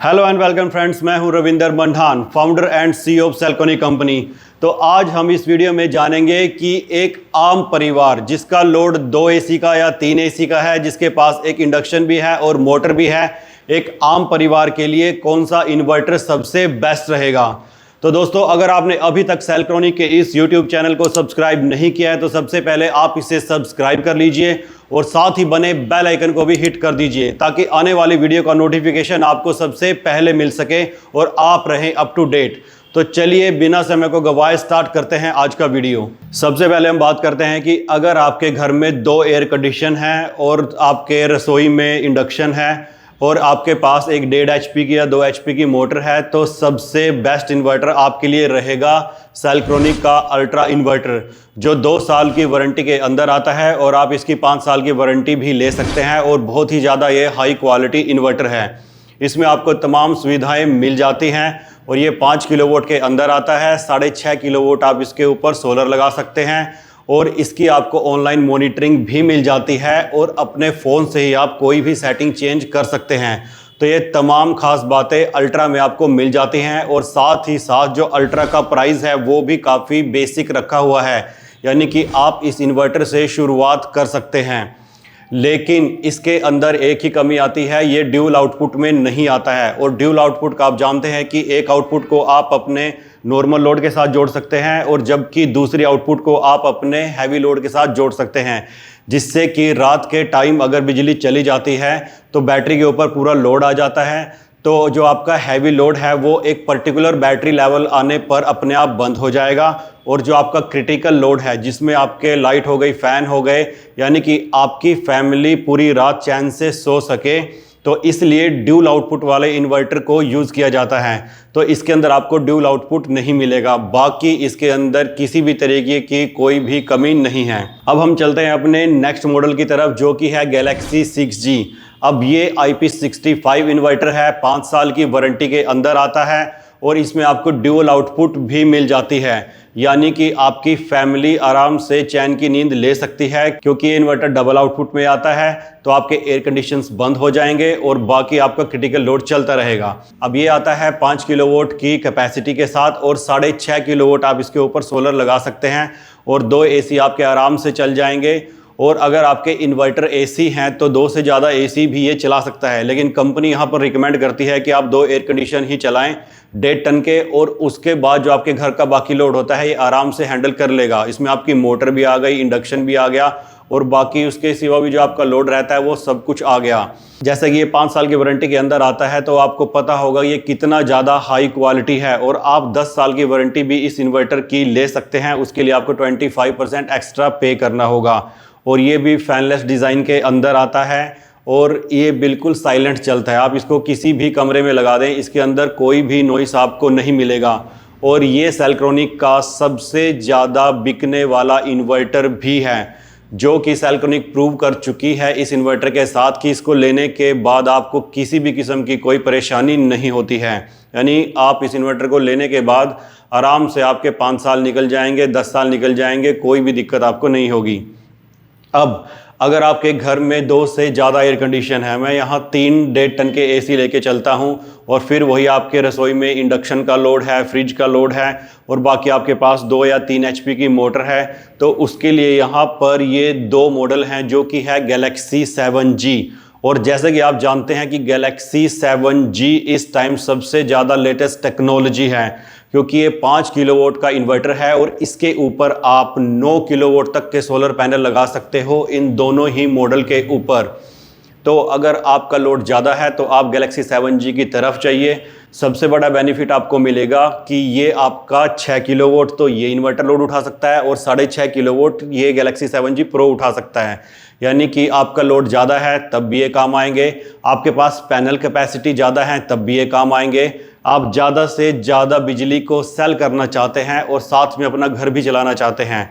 Hello and welcome friends, मैं हूं Ravinder Mandan, founder and CEO of सेल्कोनी कंपनी। तो आज हम इस वीडियो में जानेंगे कि एक आम परिवार जिसका लोड 2 एसी का या 3 एसी का है, जिसके पास एक इंडक्शन भी है और मोटर भी है, एक आम परिवार के लिए कौन सा इन्वर्टर सबसे बेस्ट रहेगा। तो दोस्तों, अगर आपने अभी तक सेल्कोनी के इस YouTube चैनल को सब्सक्राइब नहीं किया है तो सबसे पहले आप इसे सब्सक्राइब कर लीजिए और साथ ही बने बेल आइकन को भी हिट कर दीजिए ताकि आने वाली वीडियो का नोटिफिकेशन आपको सबसे पहले मिल सके और आप रहें अप टू डेट। तो चलिए बिना समय को गवाए स्टार्ट करते हैं आज का वीडियो। सबसे पहले हम बात करते हैं कि अगर आपके घर में 2 एयर कंडीशन है और आपके रसोई में इंडक्शन है और आपके पास एक 1.5 HP की या 2 HP की मोटर है, तो सबसे बेस्ट इन्वर्टर आपके लिए रहेगा सेल्कोनी का अल्ट्रा इन्वर्टर, जो 2 साल की वारंटी के अंदर आता है और आप इसकी 5 साल की वारंटी भी ले सकते हैं। और बहुत ही ज़्यादा ये हाई क्वालिटी इन्वर्टर है। इसमें आपको तमाम सुविधाएं मिल जाती हैं और ये 5 किलोवाट के अंदर आता है। 6.5 किलोवाट आप इसके ऊपर सोलर लगा सकते हैं और इसकी आपको ऑनलाइन मॉनिटरिंग भी मिल जाती है और अपने फ़ोन से ही आप कोई भी सेटिंग चेंज कर सकते हैं। तो ये तमाम खास बातें अल्ट्रा में आपको मिल जाती हैं और साथ ही साथ जो अल्ट्रा का प्राइस है वो भी काफ़ी बेसिक रखा हुआ है, यानी कि आप इस इन्वर्टर से शुरुआत कर सकते हैं। लेकिन इसके अंदर एक ही कमी आती है, ये ड्यूल आउटपुट में नहीं आता है। और ड्यूल आउटपुट का आप जानते हैं कि एक आउटपुट को आप अपने नॉर्मल लोड के साथ जोड़ सकते हैं और जबकि दूसरी आउटपुट को आप अपने हैवी लोड के साथ जोड़ सकते हैं, जिससे कि रात के टाइम अगर बिजली चली जाती है तो बैटरी के ऊपर पूरा लोड आ जाता है। तो जो आपका हैवी लोड है वो एक पर्टिकुलर बैटरी लेवल आने पर अपने आप बंद हो जाएगा और जो आपका क्रिटिकल लोड है, जिसमें आपके लाइट हो गई, फैन हो गए, यानी कि आपकी फैमिली पूरी रात चैन से सो सके, तो इसलिए ड्यूल आउटपुट वाले इन्वर्टर को यूज़ किया जाता है। तो इसके अंदर आपको ड्यूल आउटपुट नहीं मिलेगा, बाकी इसके अंदर किसी भी तरीके की कोई भी कमी नहीं है। अब हम चलते हैं अपने नेक्स्ट मॉडल की तरफ, जो कि है गैलेक्सी 6G। अब ये IP65 इन्वर्टर है, 5 साल की वारंटी के अंदर आता है और इसमें आपको ड्यूल आउटपुट भी मिल जाती है, यानी कि आपकी फैमिली आराम से चैन की नींद ले सकती है। क्योंकि ये इन्वर्टर डबल आउटपुट में आता है तो आपके एयर कंडीशंस बंद हो जाएंगे और बाकी आपका क्रिटिकल लोड चलता रहेगा। अब ये आता है 5 किलोवाट की कैपेसिटी के साथ और 6.5 किलोवाट आप इसके ऊपर सोलर लगा सकते हैं और 2 AC आपके आराम से चल जाएंगे। और अगर आपके इन्वर्टर AC हैं तो 2 से ज़्यादा AC भी ये चला सकता है, लेकिन कंपनी यहाँ पर रिकमेंड करती है कि आप 2 एयर कंडीशन ही चलाएं 1.5 टन के, और उसके बाद जो आपके घर का बाकी लोड होता है ये आराम से हैंडल कर लेगा। इसमें आपकी मोटर भी आ गई, इंडक्शन भी आ गया और बाकी उसके सिवा भी जो आपका लोड रहता है वो सब कुछ आ गया। जैसे कि ये 5 साल की वारंटी के अंदर आता है तो आपको पता होगा ये कितना ज़्यादा हाई क्वालिटी है और आप 10 साल की वारंटी भी इस इन्वर्टर की ले सकते हैं। उसके लिए आपको 25% एक्स्ट्रा पे करना होगा। और ये भी फैनलेस डिज़ाइन के अंदर आता है और ये बिल्कुल साइलेंट चलता है। आप इसको किसी भी कमरे में लगा दें, इसके अंदर कोई भी नॉइस आपको नहीं मिलेगा। और ये सेल्कोनी का सबसे ज़्यादा बिकने वाला इन्वर्टर भी है, जो कि सेल्कोनी प्रूव कर चुकी है इस इन्वर्टर के साथ कि इसको लेने के बाद आपको किसी भी किस्म की कोई परेशानी नहीं होती है। यानी आप इस इन्वर्टर को लेने के बाद आराम से आपके 5 साल निकल जाएंगे, 10 साल निकल जाएंगे, कोई भी दिक्कत आपको नहीं होगी। अब अगर आपके घर में 2 से ज़्यादा एयर कंडीशन है, मैं यहाँ 3 1.5 टन के AC लेके चलता हूँ और फिर वही आपके रसोई में इंडक्शन का लोड है, फ्रिज का लोड है और बाकी आपके पास 2 या 3 HP की मोटर है, तो उसके लिए यहाँ पर ये 2 मॉडल हैं, जो कि है गैलेक्सी 7G। और जैसे कि आप जानते हैं कि गैलेक्सी 7G इस टाइम सबसे ज़्यादा लेटेस्ट टेक्नोलॉजी है, क्योंकि ये 5 किलोवाट का इन्वर्टर है और इसके ऊपर आप 9 किलोवाट तक के सोलर पैनल लगा सकते हो इन दोनों ही मॉडल के ऊपर। तो अगर आपका लोड ज़्यादा है तो आप गैलेक्सी 7G की तरफ चाहिए। सबसे बड़ा बेनिफिट आपको मिलेगा कि ये आपका 6 किलोवाट तो ये इन्वर्टर लोड उठा सकता है और 6.5 किलोवाट ये गैलेक्सी 7G प्रो उठा सकता है। यानी कि आपका लोड ज़्यादा है तब भी ये काम आएंगे, आपके पास पैनल कैपेसिटी ज़्यादा है तब भी ये काम आएंगे, आप ज़्यादा से ज़्यादा बिजली को सेल करना चाहते हैं और साथ में अपना घर भी चलाना चाहते हैं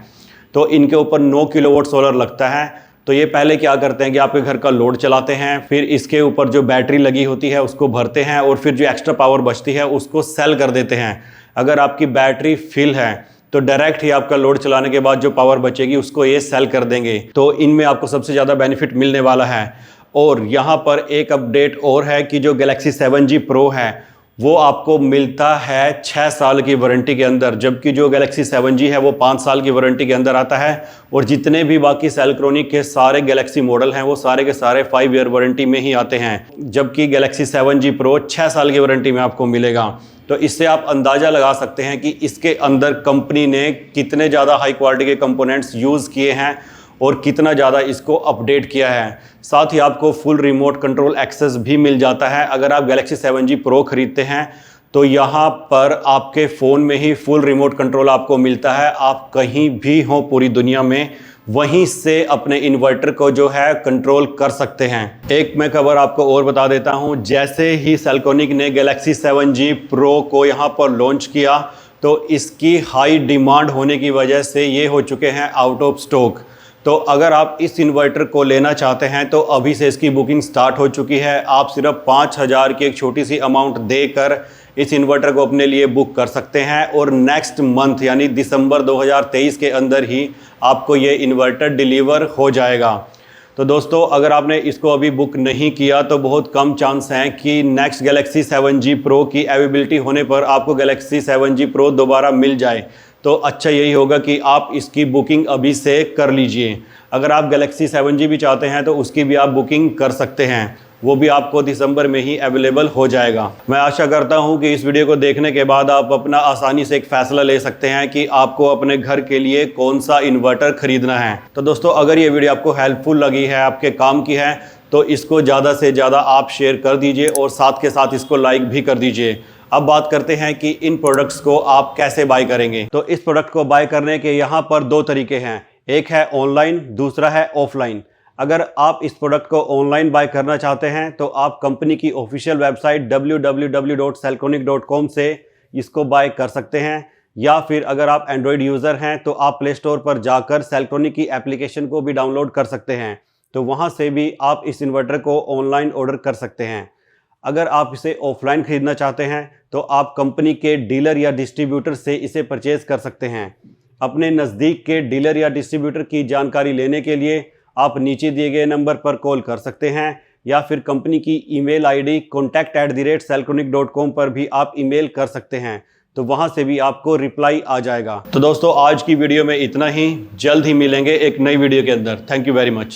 तो इनके ऊपर 9 किलोवाट सोलर लगता है। तो ये पहले क्या करते हैं कि आपके घर का लोड चलाते हैं, फिर इसके ऊपर जो बैटरी लगी होती है उसको भरते हैं और फिर जो एक्स्ट्रा पावर बचती है उसको सेल कर देते हैं। अगर आपकी बैटरी फिल है तो डायरेक्ट ही आपका लोड चलाने के बाद जो पावर बचेगी उसको ये सेल कर देंगे। तो इनमें आपको सबसे ज़्यादा बेनिफिट मिलने वाला है। और यहाँ पर एक अपडेट और है कि जो Galaxy 7G Pro है वो आपको मिलता है 6 साल की वारंटी के अंदर, जबकि जो Galaxy 7G है वो 5 साल की वारंटी के अंदर आता है। और जितने भी बाकी सेल्क्रोनिक के सारे Galaxy मॉडल हैं वो सारे के सारे 5 ईयर वारंटी में ही आते हैं, जबकि Galaxy 7G Pro 6 साल की वारंटी में आपको मिलेगा। तो इससे आप अंदाज़ा लगा सकते हैं कि इसके अंदर कंपनी ने कितने ज़्यादा हाई क्वालिटी के कंपोनेंट्स यूज़ किए हैं और कितना ज़्यादा इसको अपडेट किया है। साथ ही आपको फुल रिमोट कंट्रोल एक्सेस भी मिल जाता है। अगर आप Galaxy 7G Pro खरीदते हैं तो यहाँ पर आपके फ़ोन में ही फुल रिमोट कंट्रोल आपको मिलता है। आप कहीं भी हों पूरी दुनिया में, वहीं से अपने इन्वर्टर को जो है कंट्रोल कर सकते हैं। एक मैं खबर आपको और बता देता हूँ, जैसे ही सेल्कोनिक ने Galaxy 7G Pro को यहाँ पर लॉन्च किया तो इसकी हाई डिमांड होने की वजह से ये हो चुके हैं आउट ऑफ स्टॉक। तो अगर आप इस इन्वर्टर को लेना चाहते हैं तो अभी से इसकी बुकिंग स्टार्ट हो चुकी है। आप सिर्फ 5,000 की एक छोटी सी अमाउंट देकर इस इन्वर्टर को अपने लिए बुक कर सकते हैं और नेक्स्ट मंथ यानी दिसंबर 2023 के अंदर ही आपको ये इन्वर्टर डिलीवर हो जाएगा। तो दोस्तों, अगर आपने इसको अभी बुक नहीं किया तो बहुत कम चांस हैं कि नेक्स्ट Galaxy 7G Pro की अवेलेबिलिटी होने पर आपको Galaxy 7G Pro दोबारा मिल जाए। तो अच्छा यही होगा कि आप इसकी बुकिंग अभी से कर लीजिए। अगर आप Galaxy 7G भी चाहते हैं तो उसकी भी आप बुकिंग कर सकते हैं, वो भी आपको दिसंबर में ही अवेलेबल हो जाएगा। मैं आशा करता हूं कि इस वीडियो को देखने के बाद आप अपना आसानी से एक फ़ैसला ले सकते हैं कि आपको अपने घर के लिए कौन सा इन्वर्टर ख़रीदना है। तो दोस्तों, अगर ये वीडियो आपको हेल्पफुल लगी है, आपके काम की है, तो इसको ज़्यादा से ज़्यादा आप शेयर कर दीजिए और साथ के साथ इसको लाइक भी कर दीजिए। अब बात करते हैं कि इन प्रोडक्ट्स को आप कैसे बाय करेंगे। तो इस प्रोडक्ट को बाय करने के यहाँ पर 2 तरीके हैं, एक है ऑनलाइन, दूसरा है ऑफलाइन। अगर आप इस प्रोडक्ट को ऑनलाइन बाय करना चाहते हैं तो आप कंपनी की ऑफिशियल वेबसाइट www.selconic.com से इसको बाय कर सकते हैं, या फिर अगर आप एंड्रॉयड यूज़र हैं तो आप प्ले स्टोर पर जाकर सेल्कोनिक की एप्लीकेशन को भी डाउनलोड कर सकते हैं। तो वहाँ से भी आप इस इन्वर्टर को ऑनलाइन ऑर्डर कर सकते हैं। अगर आप इसे ऑफलाइन ख़रीदना चाहते हैं तो आप कंपनी के डीलर या डिस्ट्रीब्यूटर से इसे परचेज कर सकते हैं। अपने नज़दीक के डीलर या डिस्ट्रीब्यूटर की जानकारी लेने के लिए आप नीचे दिए गए नंबर पर कॉल कर सकते हैं, या फिर कंपनी की ईमेल आईडी contact@selconic.com पर भी आप ईमेल कर सकते हैं। तो वहाँ से भी आपको रिप्लाई आ जाएगा। तो दोस्तों, आज की वीडियो में इतना ही। जल्द ही मिलेंगे एक नई वीडियो के अंदर। Thank you very much.